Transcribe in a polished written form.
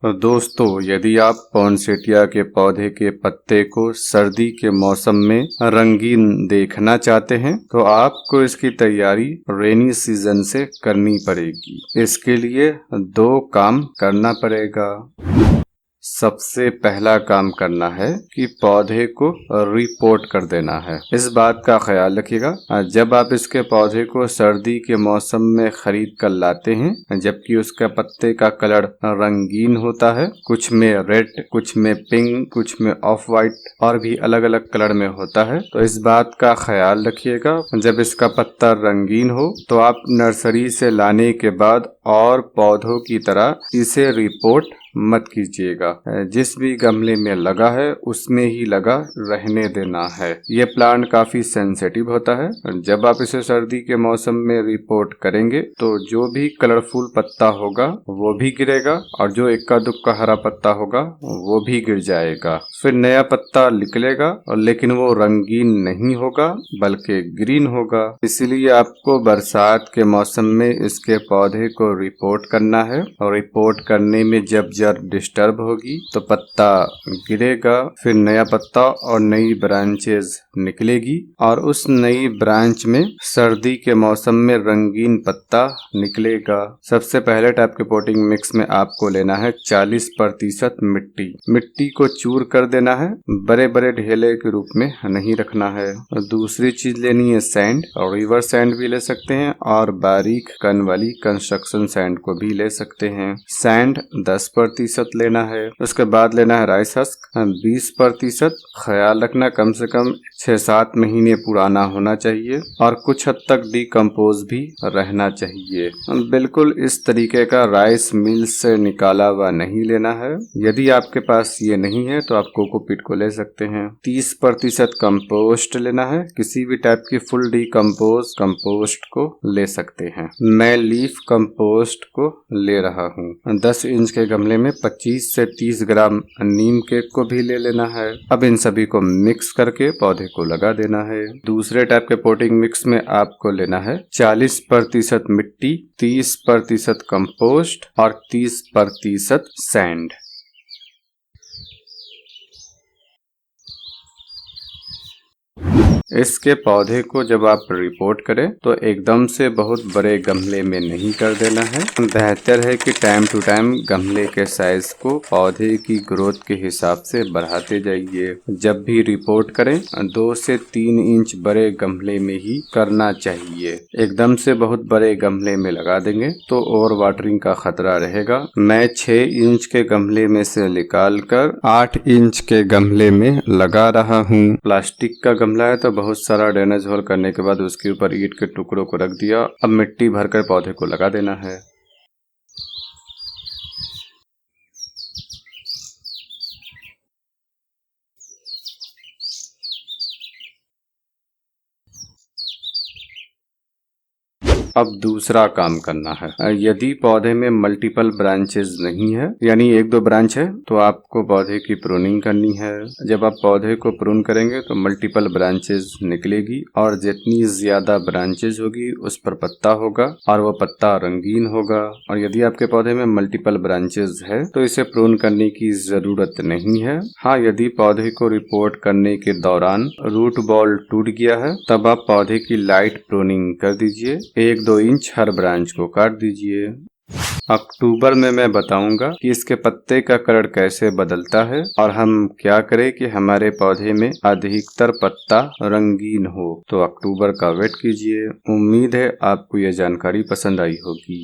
तो दोस्तों, यदि आप पॉइनसेटिया के पौधे के पत्ते को सर्दी के मौसम में रंगीन देखना चाहते हैं तो आपको इसकी तैयारी रेनी सीजन से करनी पड़ेगी। इसके लिए 2 काम करना पड़ेगा। सबसे पहला काम करना है कि पौधे को रिपोर्ट कर देना है। इस बात का ख्याल रखिएगा, जब आप इसके पौधे को सर्दी के मौसम में खरीद कर लाते हैं, जबकि उसका पत्ते का कलर रंगीन होता है, कुछ में रेड, कुछ में पिंक, कुछ में ऑफ वाइट और भी अलग अलग कलर में होता है, तो इस बात का ख्याल रखिएगा। जब इसका पत्ता रंगीन हो तो आप नर्सरी से लाने के बाद और पौधों की तरह इसे रिपोर्ट मत कीजिएगा। जिस भी गमले में लगा है उसमें ही लगा रहने देना है। ये प्लांट काफी सेंसिटिव होता है। जब आप इसे सर्दी के मौसम में रिपोर्ट करेंगे तो जो भी कलरफुल पत्ता होगा वो भी गिरेगा और जो इक्का दुक्का हरा पत्ता होगा वो भी गिर जाएगा। फिर नया पत्ता निकलेगा और लेकिन वो रंगीन नहीं होगा बल्कि ग्रीन होगा। इसलिए आपको बरसात के मौसम में इसके पौधे को रिपोर्ट करना है और रिपोर्ट करने में जब जड़ डिस्टर्ब होगी तो पत्ता गिरेगा, फिर नया पत्ता और नई ब्रांचेस निकलेगी और उस नई ब्रांच में सर्दी के मौसम में रंगीन पत्ता निकलेगा। सबसे पहले टाइप के पोटिंग मिक्स में आपको लेना है 40% मिट्टी को चूर कर देना है, बड़े बड़े ढेले के रूप में नहीं रखना है। दूसरी चीज लेनी है सैंड, और रिवर सैंड भी ले सकते हैं और बारीक कण वाली कंस्ट्रक्शन सैंड को भी ले सकते हैं। सैंड 10% लेना है। उसके बाद लेना है राइस हस्क 20%। ख्याल रखना कम से कम 6-7 महीने पुराना होना चाहिए और कुछ हद तक डिकम्पोज भी रहना चाहिए। बिल्कुल इस तरीके का राइस मिल से निकाला हुआ नहीं लेना है। यदि आपके पास ये नहीं है तो आप कोकोपीट को ले सकते हैं। 30% कंपोस्ट लेना है। किसी भी टाइप की फुल डिकम्पोज कंपोस्ट को ले सकते हैं। मैं लीफ कंपोस्ट को ले रहा हूँ। 10 इंच के गमले में 25 से 30 ग्राम नीम केक को भी ले लेना है। अब इन सभी को मिक्स करके पौधे को लगा देना है। दूसरे टाइप के पोटिंग मिक्स में आपको लेना है 40% मिट्टी, 30% कंपोस्ट और 30% सैंड। इसके पौधे को जब आप रिपोर्ट करें तो एकदम से बहुत बड़े गमले में नहीं कर देना है। बेहतर है कि टाइम टू टाइम गमले के साइज को पौधे की ग्रोथ के हिसाब से बढ़ाते जाइए। जब भी रिपोर्ट करें 2 से 3 इंच बड़े गमले में ही करना चाहिए। एकदम से बहुत बड़े गमले में लगा देंगे तो ओवर वाटरिंग का खतरा रहेगा। मैं 6 इंच के गमले में से निकाल कर 8 इंच के गमले में लगा रहा हूँ। प्लास्टिक का गमला है तो बहुत सारा ड्रेनेज होल करने के बाद उसके ऊपर ईंट के टुकड़ों को रख दिया। अब मिट्टी भरकर पौधे को लगा देना है। अब दूसरा काम करना है। यदि पौधे में मल्टीपल ब्रांचेस नहीं है, यानी 1-2 ब्रांच है, तो आपको पौधे की प्रूनिंग करनी है। जब आप पौधे को प्रून करेंगे तो मल्टीपल ब्रांचेस निकलेगी और जितनी ज्यादा ब्रांचेस होगी उस पर पत्ता होगा और वो पत्ता रंगीन होगा। और यदि आपके पौधे में मल्टीपल ब्रांचेस है तो इसे प्रून करने की जरूरत नहीं है। हाँ, यदि पौधे को रिपोर्ट करने के दौरान रूट बॉल टूट गया है तब आप पौधे की लाइट प्रूनिंग कर दीजिए। 1-2 इंच हर ब्रांच को काट दीजिए। अक्टूबर में मैं बताऊंगा कि इसके पत्ते का कलर कैसे बदलता है और हम क्या करें कि हमारे पौधे में अधिकतर पत्ता रंगीन हो। तो अक्टूबर का वेट कीजिए। उम्मीद है आपको यह जानकारी पसंद आई होगी।